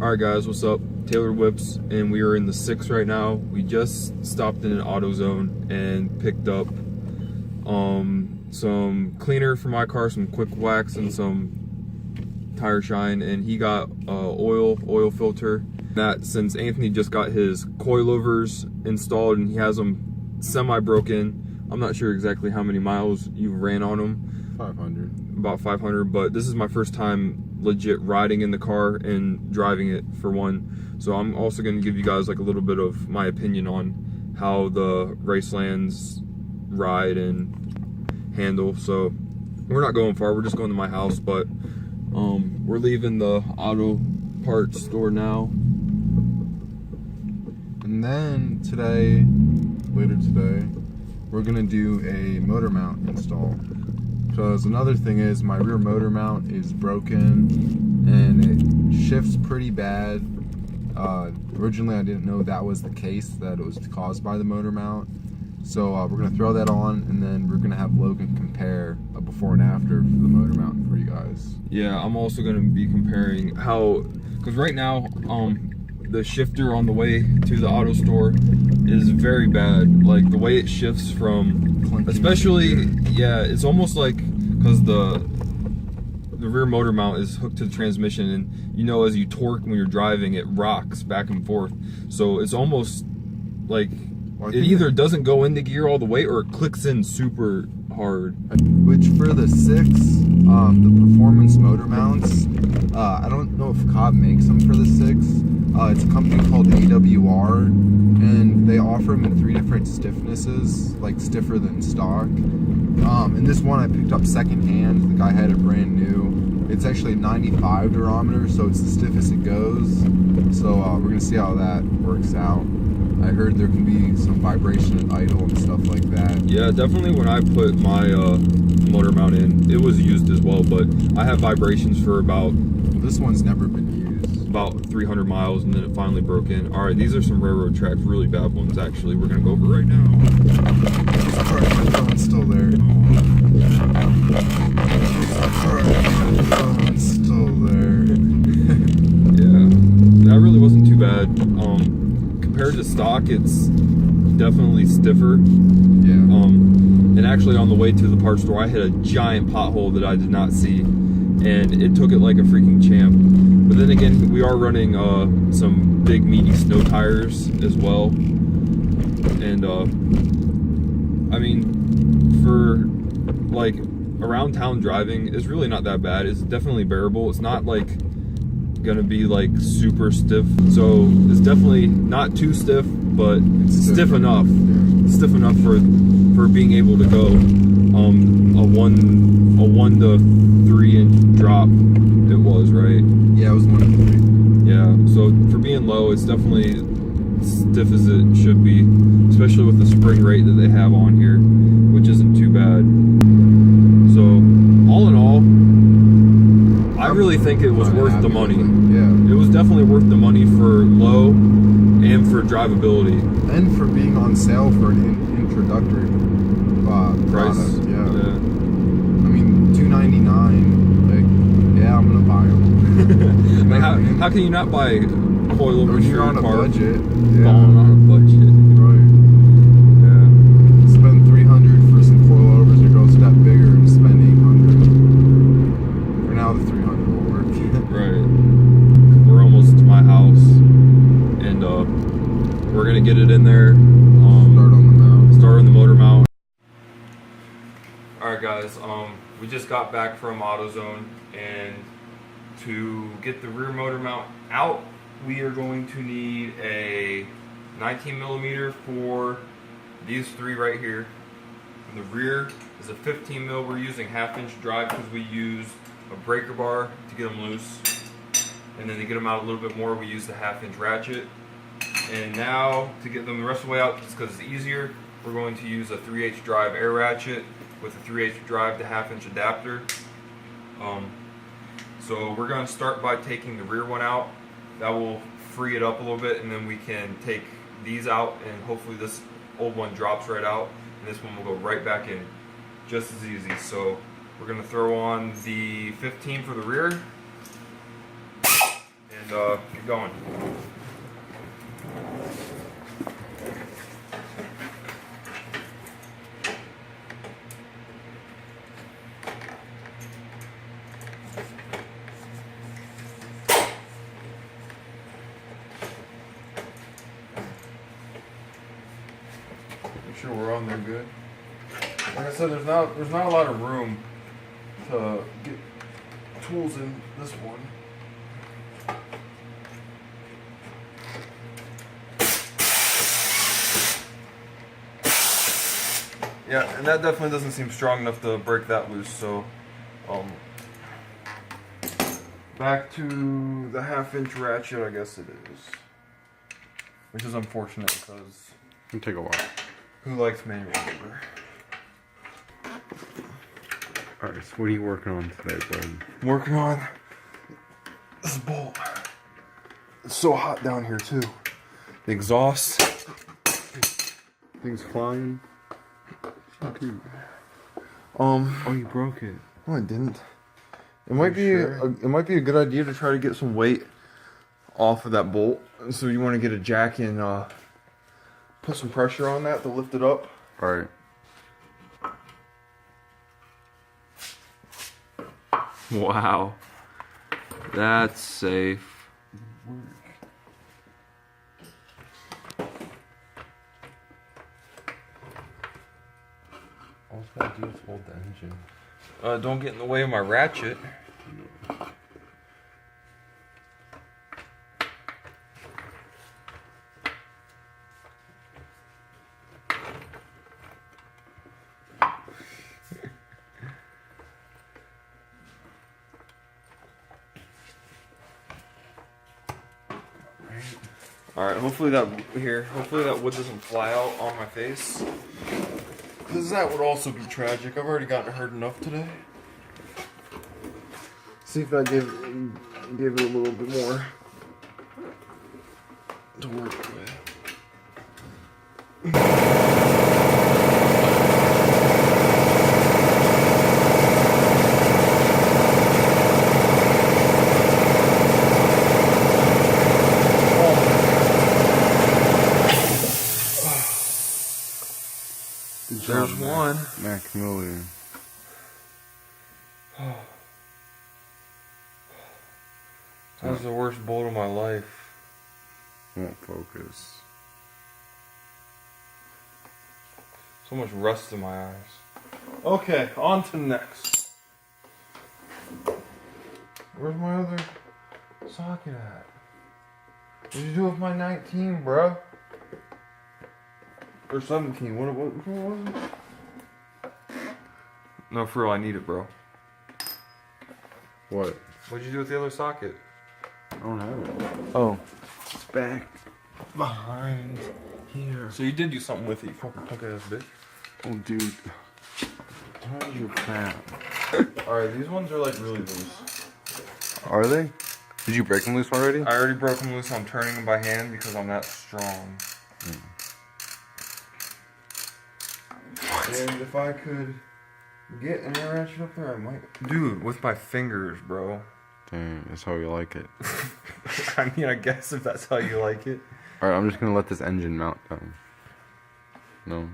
Alright guys, what's up? Taylor Whips, and we are in the 6 right now. We just stopped in an AutoZone and picked up some cleaner for my car, some quick wax and some tire shine, and he got oil filter. That since Anthony just got his coilovers installed and he has them semi-broken. I'm not sure exactly how many miles you ran on them. 500. About 500, but this is my first time legit riding in the car and driving it for one. So I'm also going to give you guys like a little bit of my opinion on how the Racelands ride and handle. So we're not going far, we're just going to my house, but we're leaving the auto parts store now. And then later today, we're gonna do a motor mount install. Because another thing is my rear motor mount is broken and it shifts pretty bad. Originally I didn't know that was the case, that it was caused by the motor mount. So we're gonna throw that on and then we're gonna have Logan compare a before and after for the motor mount for you guys. Yeah, I'm also gonna be comparing how, because right now, the shifter on the way to the auto store is very bad. Like the way it shifts from, Clunky especially, shifter. yeah, it's almost like, because the rear motor mount is hooked to the transmission, and you know, as you torque when you're driving, it rocks back and forth. So it's almost like it either doesn't go into gear all the way or it clicks in super hard. Which for the 6, the performance motor mounts, I don't know if Cobb makes them for the 6. It's a company called AWR, and they offer them in 3 different stiffnesses, like stiffer than stock. And this one I picked up secondhand. The guy had it brand new. It's actually 95 durometer, so it's the stiffest it goes. So we're gonna see how that works out. I heard there can be some vibration and idle and stuff like that. Yeah, definitely when I put my motor mount in, it was used as well, but I have vibrations for about... This one's never been used. About 300 miles, and then it finally broke in. Alright, these are some railroad tracks, really bad ones actually. We're gonna go over right now. Alright, my phone's still there. Alright, my phone's still there. Yeah, that really wasn't too bad. Compared to stock, it's definitely stiffer. Yeah. And actually on the way to the parts store, I hit a giant pothole that I did not see, and it took it like a freaking champ. But then again, we are running some big meaty snow tires as well. And I mean, for like around town driving, it's really not that bad. It's definitely bearable. It's not like gonna be like super stiff. So it's definitely not too stiff, but stiff enough. Yeah. Stiff enough for being able to go a 1 to 3 inch drop. It was, right? Yeah, it was 1 to 3. Yeah, so for being low, it's definitely stiff as it should be, especially with the spring rate that they have on here, which isn't too bad. So all in all, I really think it was worth the money. Yeah. It was definitely worth the money for low and for drivability. And for being on sale for an introductory Price. product. Yeah. Yeah. I mean, $299. Like, yeah, I'm gonna buy them. Like how can you not buy coilovers When for you're your on a car? budget. Falling on a budget. Right. Yeah. Spend $300 for some coilovers or go a step bigger and spend $800. For now, the $300 will work. Right. We're almost to my house, and we're gonna get it in there. Start on the mount. Start on the motor mount. Alright guys, we just got back from AutoZone, and to get the rear motor mount out, we are going to need a 19mm for these 3 right here. And the rear is a 15mm. We're using 1/2 inch drive because we use a breaker bar to get them loose, and then to get them out a little bit more, we use the 1/2 inch ratchet. And now to get them the rest of the way out, just because it's easier, we're going to use a 3/8 drive air ratchet with a 3/8 drive to 1/2 inch adapter. So we're going to start by taking the rear one out. That will free it up a little bit, and then we can take these out, and hopefully this old one drops right out, and this one will go right back in just as easy. So we're going to throw on the 15 for the rear, and and get going. Make sure we're on there good. Like I said, there's not a lot of room to get tools in this one. Yeah, and that definitely doesn't seem strong enough to break that loose, so back to the 1/2-inch ratchet, I guess it is. Which is unfortunate because It'll take a while. who likes manual labor? Alright, so what are you working on today, bud? I'm working on this bolt. It's so hot down here too. The exhaust. Things flying? Dude. Oh, you broke it. no, I didn't. It might be it might be a good idea to try to get some weight off of that bolt. So you want to get a jack and put some pressure on that to lift it up. Alright. Wow, that's safe. All it's gotta do is hold the engine. Don't get in the way of my ratchet. Alright, hopefully that wood doesn't fly out on my face. Because that would also be tragic. I've already gotten hurt enough today. See if I gave it a little bit more to work with. There's one. Maximilian. That was the worst bolt of my life. Won't focus. So much rust in my eyes. Okay, on to next. Where's my other socket at? What did you do with my 19, bro? Or 17? What was it? No, for real, I need it, bro. What? What'd you do with the other socket? I don't have it. Oh. It's back behind here. So you did do something with it, you fucking punk ass bitch. Oh, dude. How's your crap? Alright, these ones are like really loose. Are they? Did you break them loose already? I already broke them loose. I'm turning them by hand because I'm that strong. And if I could get an air ratchet up there, I might. Dude, with my fingers, bro. Dang, that's how you like it. I mean, I guess if that's how you like it. Alright, I'm just gonna let this engine mount down. No.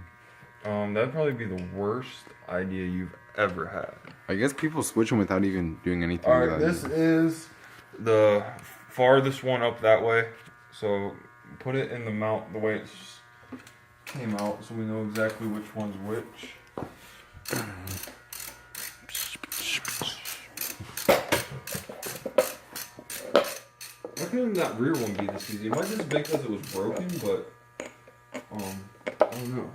That'd probably be the worst idea you've ever had. I guess people switch them without even doing anything. Alright, this is the farthest one up that way. So put it in the mount the way it came out so we know exactly which one's which. Why couldn't that rear one be this easy? It might just be because it was broken, but I don't know.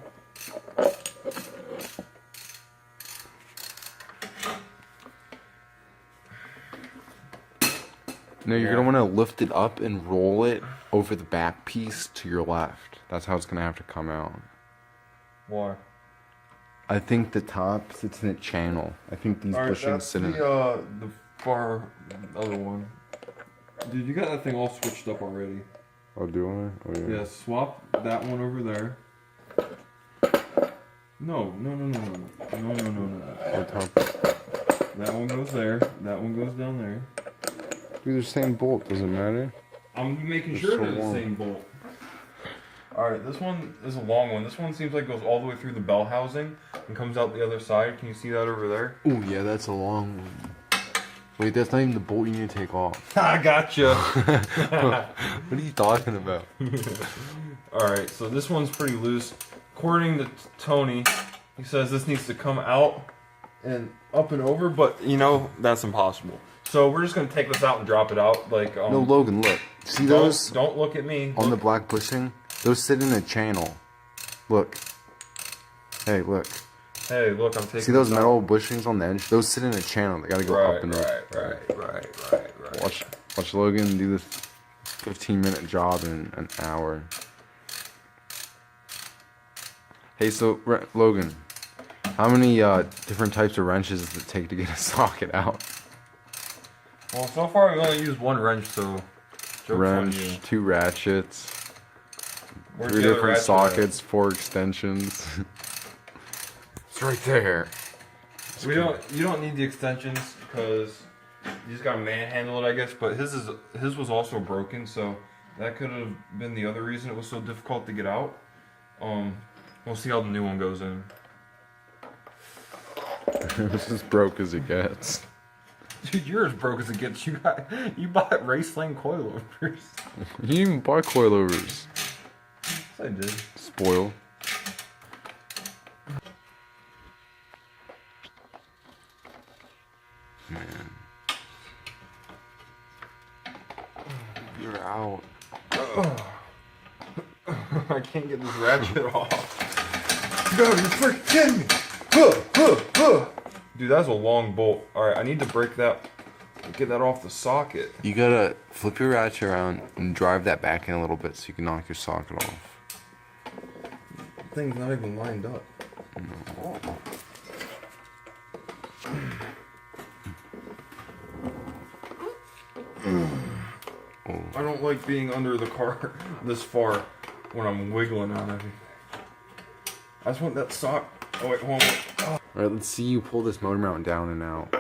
No, you're gonna want to lift it up and roll it over the back piece to your left. That's how it's gonna have to come out. Why? I think the top sits in a channel. I think these bushings sit in. The far other one. Dude, you got that thing all switched up already. Oh, do I? Oh, yeah. Yeah, swap that one over there. No. Oh, top. That one goes there. That one goes down there. They're the same bolt, doesn't matter. I'm making It's sure so they're the long. same bolt. Alright, this one is a long one. This one seems like it goes all the way through the bell housing and comes out the other side. Can you see that over there? Oh yeah, that's a long one. Wait, that's not even the bolt you need to take off. I gotcha. What are you talking about? Alright, so this one's pretty loose. According to Tony, he says this needs to come out and up and over, but you know, that's impossible. So we're just gonna take this out and drop it out. Like No, Logan, look. See those Don't look at me. on the black bushing? Those sit in a channel. Look. Hey, look. Hey, look, I'm taking. See those this out. metal bushings on the edge? Those sit in a channel. They gotta go up and up. Right. Watch Logan do this 15-minute job in an hour. Hey, so Logan, how many different types of wrenches does it take to get a socket out? Well, so far we've only used one wrench, so joke's on Wrench, you. 2 ratchets, Where's 3 the other different ratchet sockets, 4 extensions. It's right there. at? You don't need the extensions because you just gotta manhandle it, I guess. But his was also broken, so that could have been the other reason it was so difficult to get out. We'll see how the new one goes in. It's as broke as it gets. Dude, you're as broke as it gets. You bought race lane coilovers. You didn't even buy coilovers. Yes, I did. Spoil. Man. You're out. I can't get this ratchet off. No, you're freaking kidding me. Dude, that's a long bolt. Alright, I need to break that. Get that off the socket. You gotta flip your ratchet around and drive that back in a little bit so you can knock your socket off. The thing's not even lined up. I don't like being under the car this far when I'm wiggling on it. I just want that sock. Oh wait, hold on. Oh. Alright, let's see you pull this motor mount down and out.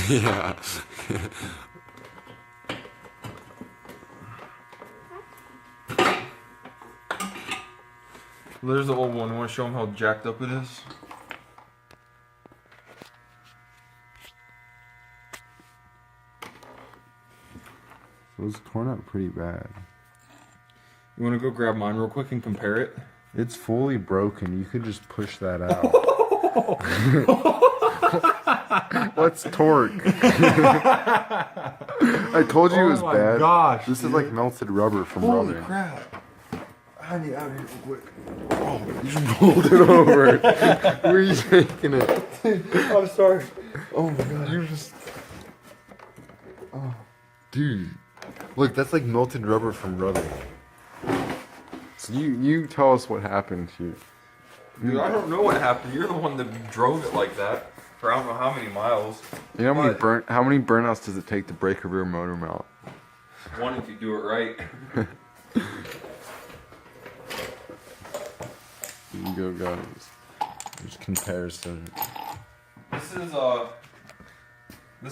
Yeah. There's the old one. You want to show them how jacked up it is? It was torn up pretty bad. You want to go grab mine real quick and compare it? It's fully broken. You could just push that out. What's torque? I told you it was my bad. gosh, This dude. is like melted rubber from Holy rubbing. crap. I need out of here real quick. You just rolled it over. Where are you taking it? I'm sorry. Oh my god. You're just... Oh. Dude. Look, that's like melted rubber from rubbing. So you tell us what happened to you. Dude, I don't know what happened. You're the one that drove it like that for I don't know how many miles. You know But- how many burnouts does it take to break a rear motor mount? One if you do it right. Here you go, guys. There's comparison. This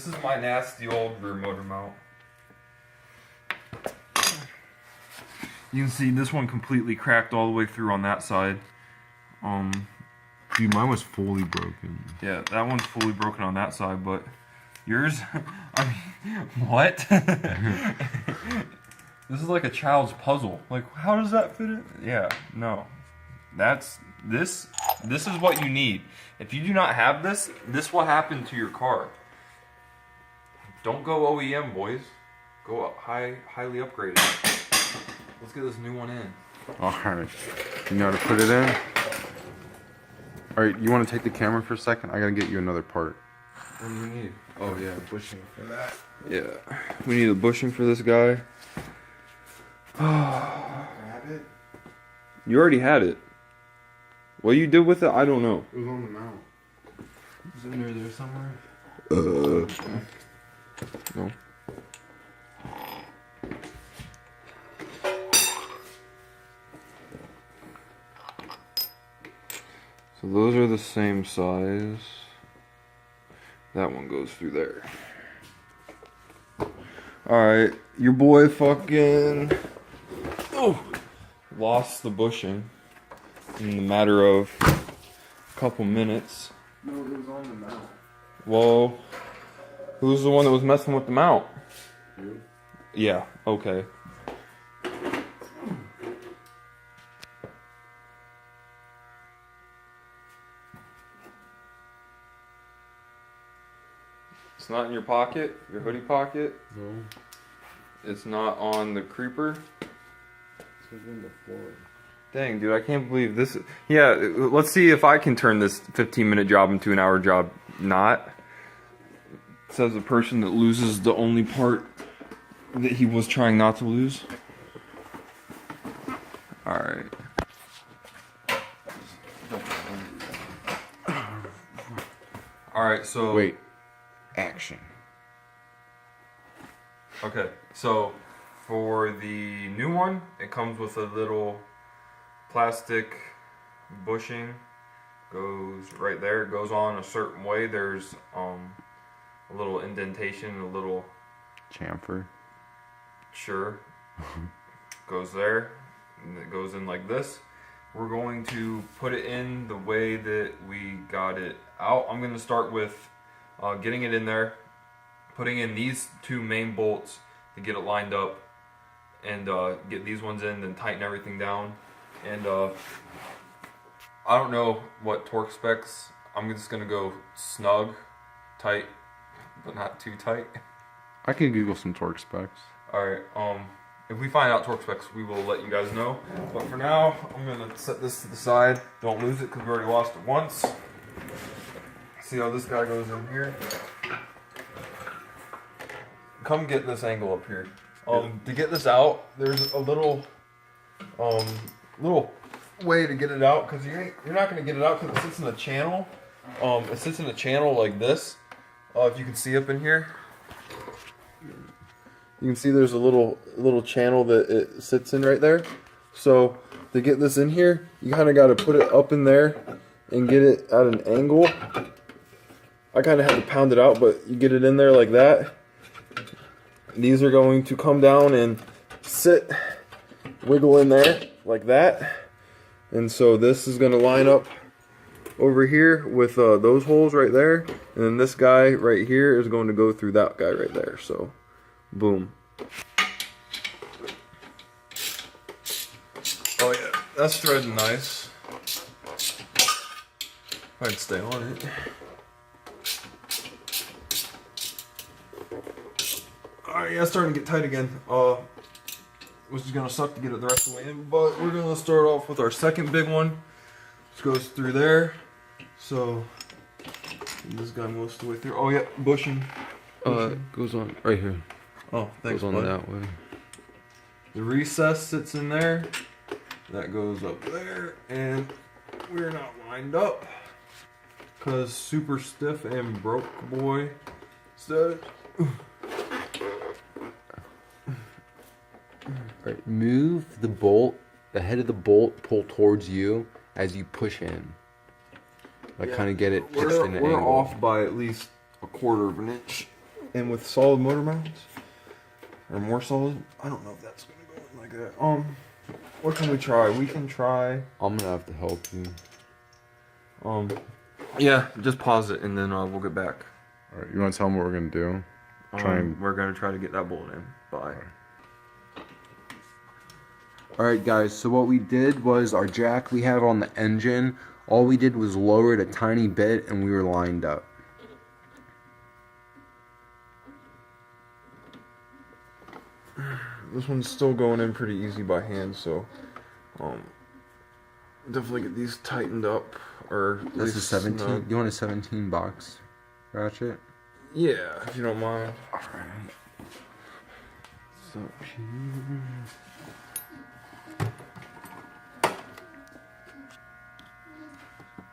is my nasty old rear motor mount. You can see this one completely cracked all the way through on that side. Dude, mine was fully broken. Yeah, that one's fully broken on that side, but yours, I mean, what? This is like a child's puzzle. Like, how does that fit in? Yeah, no. This is what you need. If you do not have this, this will happen to your car. Don't go OEM, boys. Go up highly upgraded. Let's get this new one in. Alright. You know how to put it in? Alright, you want to take the camera for a second? I gotta get you another part. What do you need? Oh yeah, bushing for that. Yeah, we need a bushing for this guy. Grab it? You already had it. What you did with it, I don't know. It was on the mount. Is it under there somewhere? No. So those are the same size. That one goes through there. Alright, your boy fucking lost the bushing in the matter of a couple minutes. No, it was on the mount. Well, who's the one that was messing with the mount? You? Yeah, okay. It's not in your pocket, your hoodie pocket. No. It's not on the creeper. It's on the floor. Dang, dude, I can't believe this. Yeah, let's see if I can turn this 15-minute job into an hour job. Not. Says the person that loses the only part that he was trying not to lose. Alright. Alright, so... Wait. Action. Okay, so for the new one, it comes with a little plastic bushing. Goes right there. It goes on a certain way. There's a little indentation, a little Chamfer. sure goes there, and it goes in like this. We're going to put it in the way that we got it out. I'm going to start with getting it in there, putting in these two main bolts to get it lined up, and get these ones in, then tighten everything down. And I don't know what torque specs. I'm just gonna go snug, tight, but not too tight. I can Google some torque specs. All right. If we find out torque specs, we will let you guys know. But for now, I'm gonna set this to the side. Don't lose it because we already lost it once. See how this guy goes in here. Come get this angle up here. To get this out, there's a little way to get it out, because you're not going to get it out because it sits in a channel. It sits in a channel like this. If you can see up in here, you can see there's a little channel that it sits in right there. So to get this in here, you kind of got to put it up in there and get it at an angle. I kind of had to pound it out, but you get it in there like that. These are going to come down and sit, wiggle in there like that. And so this is going to line up over here with those holes right there. And then this guy right here is going to go through that guy right there. So, boom. Oh yeah, that's threading nice. If I can stay on it. Alright, yeah, it's starting to get tight again. Which is gonna suck to get it the rest of the way in, but we're gonna start off with our second big one. This goes through there. So this guy most of the way through. Oh yeah, bushing. Goes on right here. Oh, thanks. Goes on bud. that way. The recess sits in there. That goes up there, and we're not lined up because super stiff and broke, boy. So. Right. Move the bolt, the head of the bolt, pull towards you as you push in. Like Yeah, kind of get it pitched in an we're angle. off by at least 1/4 of an inch. And with solid motor mounts, or more solid, I don't know if that's gonna go in like that. What can we try? We can try. I'm gonna have to help you. Yeah, just pause it and then we'll get back. All right. You want to tell them what we're gonna do? We're gonna try to get that bolt in. Bye. Alright guys, so what we did was our jack we have on the engine, all we did was lower it a tiny bit and we were lined up. This one's still going in pretty easy by hand, so definitely get these tightened up. Or at That's a least 17. snug. You want a 17 box ratchet? Yeah, if you don't mind. Alright. So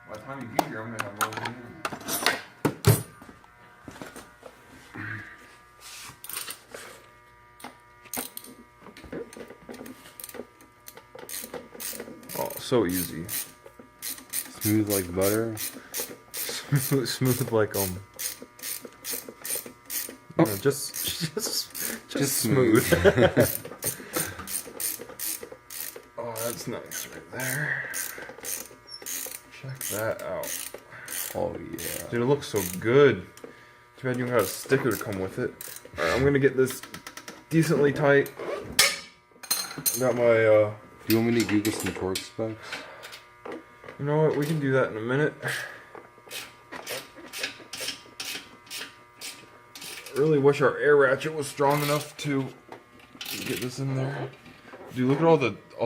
By the time you get here, I'm gonna have more than you. Oh, so easy. smooth like butter. Smooth like you know, just Just smooth. smooth. Oh, that's nice right there. Check that out. Oh yeah. Dude, it looks so good. Too bad you don't got a sticker to come with it. Alright, I'm gonna get this decently tight. Got my, Do you want me to Google some torque specs? you know what, we can do that in a minute. Really wish our air ratchet was strong enough to get this in there. Dude, look at all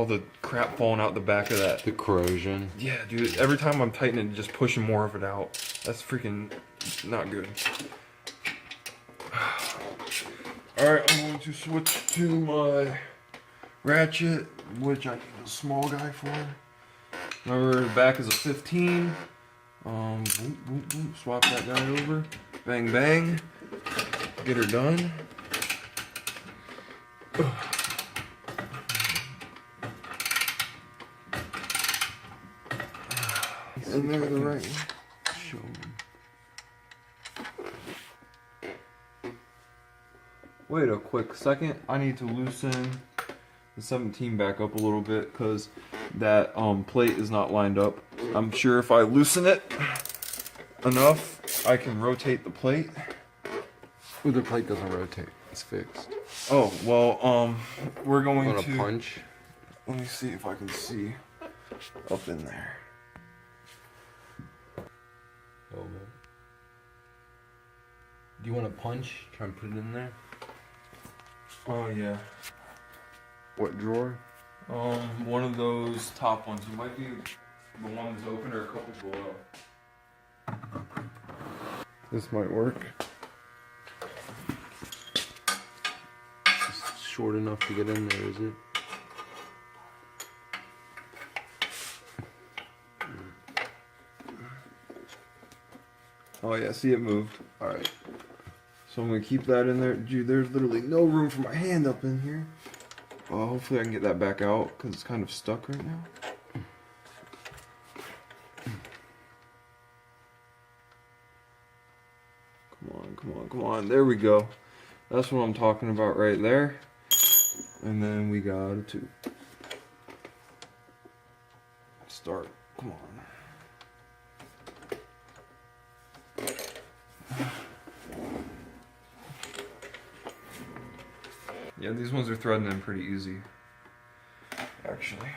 the crap falling out the back of that. The corrosion. Yeah, dude, every time I'm tightening it, just pushing more of it out. That's freaking not good. Alright, I'm going to switch to my ratchet, which I need a small guy for. Remember, the back is a 15. Boop, boop, boop. Swap that guy over. Bang, bang. Get her done. And they're the right one. Show 'em. Wait a quick second. I need to loosen the 17 back up a little bit because that plate is not lined up. I'm sure if I loosen it enough, I can rotate the plate. Ooh, the plate doesn't rotate. It's fixed. Oh, well, we're going Want to a punch? Let me see if I can see up in there. Oh, man. Do you want a punch? Try and put it in there. Oh yeah. What drawer? One of those top ones. It might be the one that's open or a couple below. This might work. It's short enough to get in there, is it? Oh yeah, see it moved. Alright. So I'm gonna keep that in there. Dude, there's literally no room for my hand up in here. Hopefully I can get that back out because it's kind of stuck right now. Come on, come on, come on. There we go. That's what I'm talking about right there. And then we got to start. Come on. Yeah, these ones are threading in pretty easy, actually.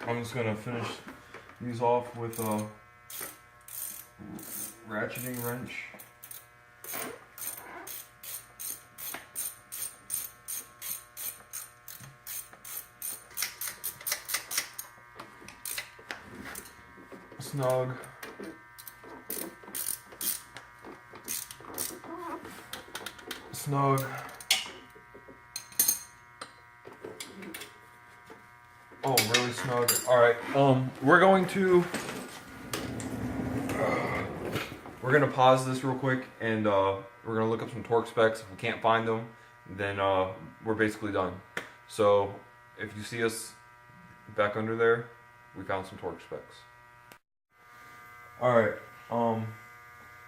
I'm just gonna finish these off with a ratcheting wrench. Snug. Snug. Oh, really snug. Alright, we're gonna pause this real quick and we're gonna look up some torque specs. If we can't find them, then we're basically done. So if you see us back under there, we found some torque specs. Alright,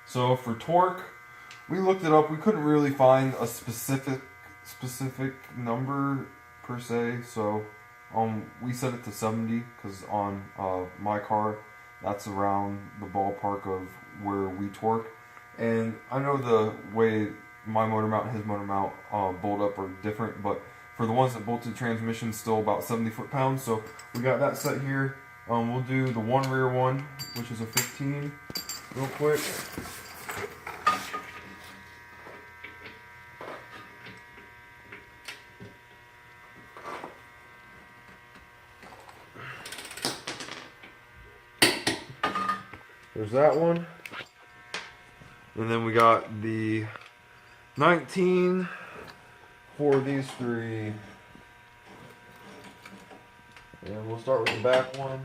so for torque, we looked it up. We couldn't really find a specific number per se, so we set it to 70 because on my car, that's around the ballpark of where we torque. And I know the way my motor mount and his motor mount bolt up are different, but for the ones that bolted transmission, still about 70 foot-pounds. So we got that set here. We'll do the one rear one, which is a 15, real quick. There's that one. And then we got the 19 for these three. And we'll start with the back one.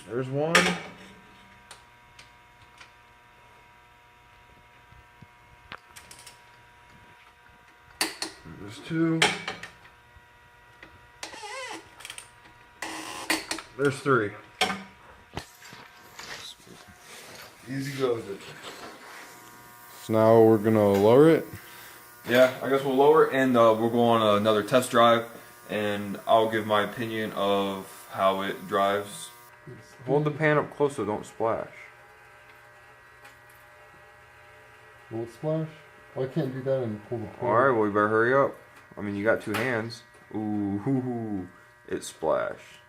There's one. There's two. There's three. Easy goes it. So now we're gonna lower it. Yeah, I guess we'll lower it and we'll go on another test drive, and I'll give my opinion of how it drives. Hold the pan up close so don't splash. Will it splash? Well, I can't do that and pull the cord. Alright, well, you better hurry up. I mean, you got 2 hands. Ooh, hoo, hoo. It splashed.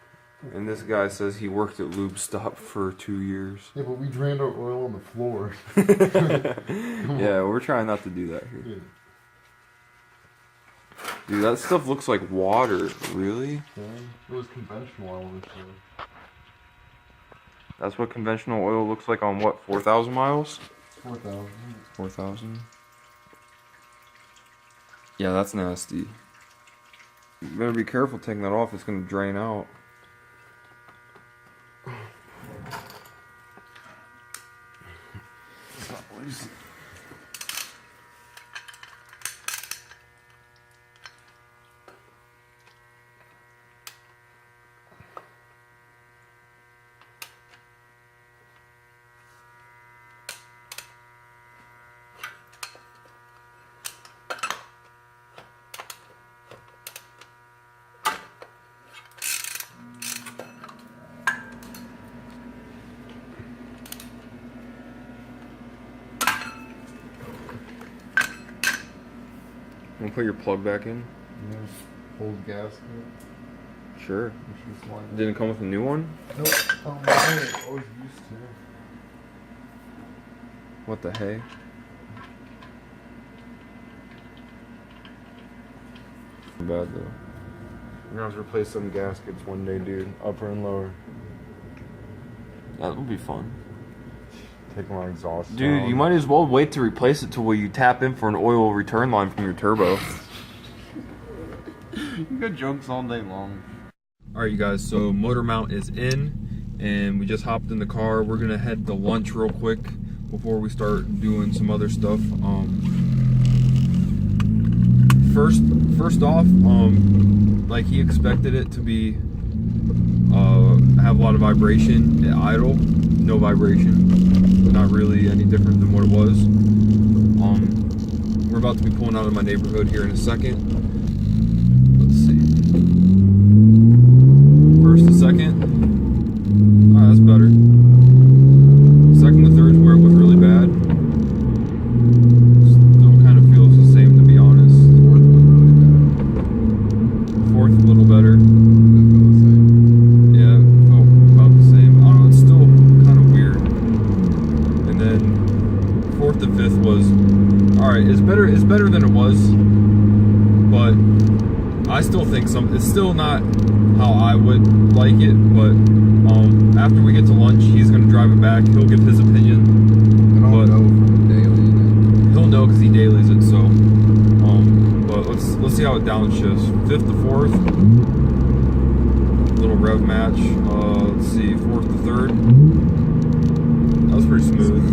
And this guy says he worked at Lube Stop for 2 years. Yeah, but we drained our oil on the floor. Yeah, we're trying not to do that here. Yeah. Dude, that stuff looks like water. Really? Yeah. It was conventional oil this year. That's what conventional oil looks like on what, 4,000 miles? 4,000. 4,000? Yeah, that's nasty. You better be careful taking that off, it's gonna drain out. You wanna put your plug back in? Yeah. Old gasket. Sure. Didn't come with a new one? Nope. I always used to. What the hey? Bad though. We're gonna have to replace some gaskets one day, dude. Upper and lower. That would be fun. Take my exhaust. Dude, down. you might as well wait to replace it till where you tap in for an oil return line from your turbo. You got jokes all day long. Alright you guys, so motor mount is in and we just hopped in the car. We're gonna head to lunch real quick before we start doing some other stuff. First off, like he expected it to be have a lot of vibration at idle. No vibration. Not really any different than what it was. We're about to be pulling out of my neighborhood here in a second. Let's see. First and second. Alright, that's better. Second to third's where it was really bad. Still kind of feels the same, to be honest. Fourth was really bad. Fourth a little better. Yeah, it felt about the same. I don't know, it's still kind of weird. And then fourth to fifth was alright. It's better than it was, but I still think it's still not how I would like it, but after we get to lunch, he's gonna drive it back. He'll give his opinion. And I'll know from daily. He'll know because he dailies it. So, but let's see how it downshifts. Fifth to fourth, little rev match. Let's see, fourth to third. That was pretty smooth.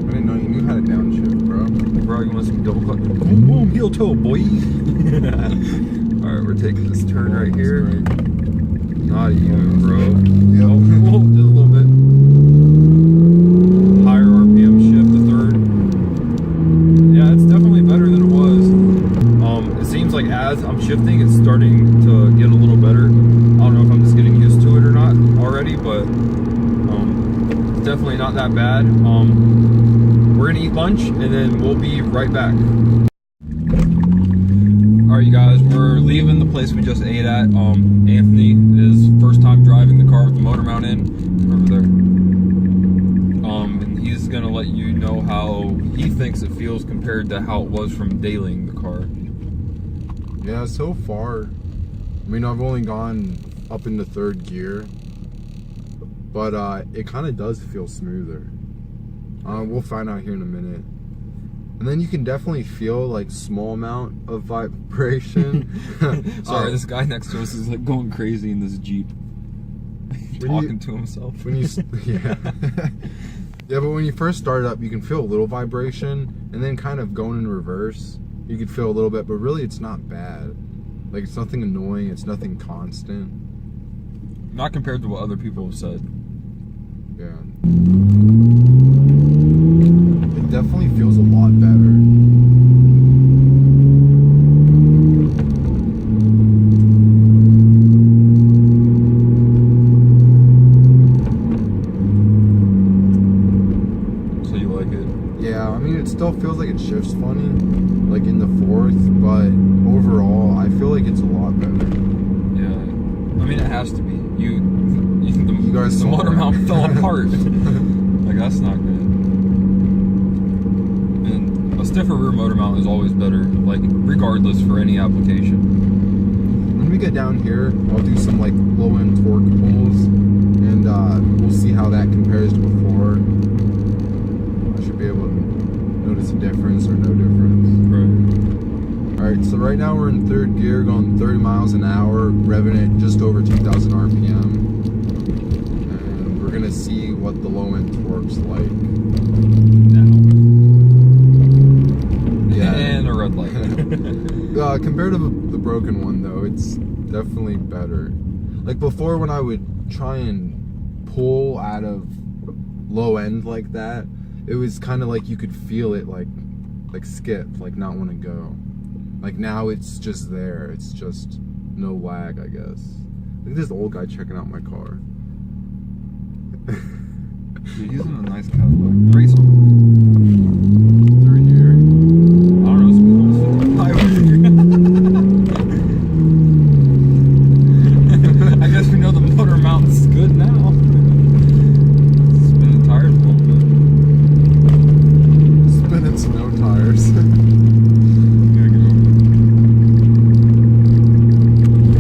I didn't know you knew how to downshift, bro. Bro, you want to see me double clutch? Boom, boom, heel toe, boy. Alright, we're taking this turn right here. Not even, bro. Yep. Oh, just a little bit. Higher RPM shift to third. Yeah, it's definitely better than it was. It seems like as I'm shifting, it's starting to get a little better. I don't know if I'm just getting used to it or not already, but it's definitely not that bad. We're gonna eat lunch and then we'll be right back. Alright you guys, we're leaving the place we just ate at. Anthony is first time driving the car with the motor mount in. Over there. And he's gonna let you know how he thinks it feels compared to how it was from dailying the car. Yeah, so far, I mean, I've only gone up into third gear, but it kind of does feel smoother. We'll find out here in a minute. And then you can definitely feel like small amount of vibration. Sorry, this guy next to us is like going crazy in this Jeep. Talking to himself. When you, yeah. Yeah, but when you first start up, you can feel a little vibration, and then kind of going in reverse, you can feel a little bit, but really it's not bad. Like, it's nothing annoying, it's nothing constant. Not compared to what other people have said. Yeah. It definitely feels a lot better. So you like it? Yeah, I mean, it still feels like it shifts funny, like in the fourth, but overall, I feel like it's a lot better. Yeah. I mean, it has to be. You guys the saw motor it. mount fell apart. Like, that's not good. And a stiffer rear motor mount is always better, like, regardless for any application. When we get down here, I'll do some like low-end torque pulls, and we'll see how that compares to before. I should be able to notice a difference or no difference. Right. Alright, so right now we're in third gear, going 30 miles an hour, revving at just over 2,000 RPM. And we're gonna see what the low-end torque's like. Now. Yeah. And a red light. Compared to the broken one, though, it's definitely better. Like before, when I would try and pull out of low end like that, it was kind of like you could feel it like skip, like not want to go. Like now it's just there. It's just no lag, I guess. Look at this old guy checking out my car. Dude, he's in a nice Cadillac. Race him. Through here. I don't know, speed limit 55. I guess we know the motor mount's good now. Spin the tires a little bit. Spinning snow tires.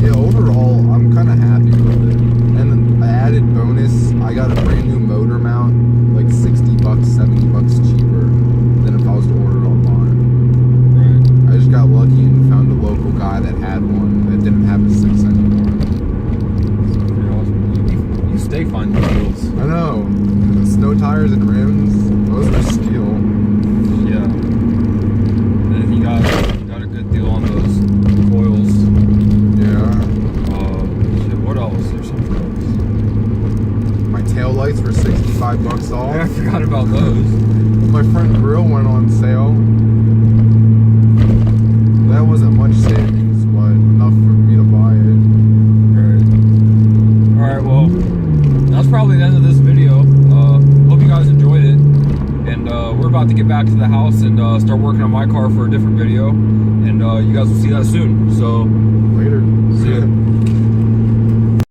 Yeah, overall, I'm kind of happy with it. And then I added bonus, I got a brand new motor mount, like 60 bucks, 70 bucks cheaper than if I was to order it online. Right. I just got lucky and found a local guy that had one that didn't have a 6 anymore. That's pretty awesome. You stay finding deals. I know. The snow tires and rims, those are steel. Yeah. And then you got a good deal on those coils. Yeah. Shit, what else? There's something else. My tail lights were 65 bucks off. I forgot about those. My front grille went on sale. That wasn't much savings, but enough for me to buy it. Alright, well, that's probably the end of this video. Hope you guys enjoyed it. And we're about to get back to the house and start working on my car for a different video. And you guys will see that soon. So, Later. see ya.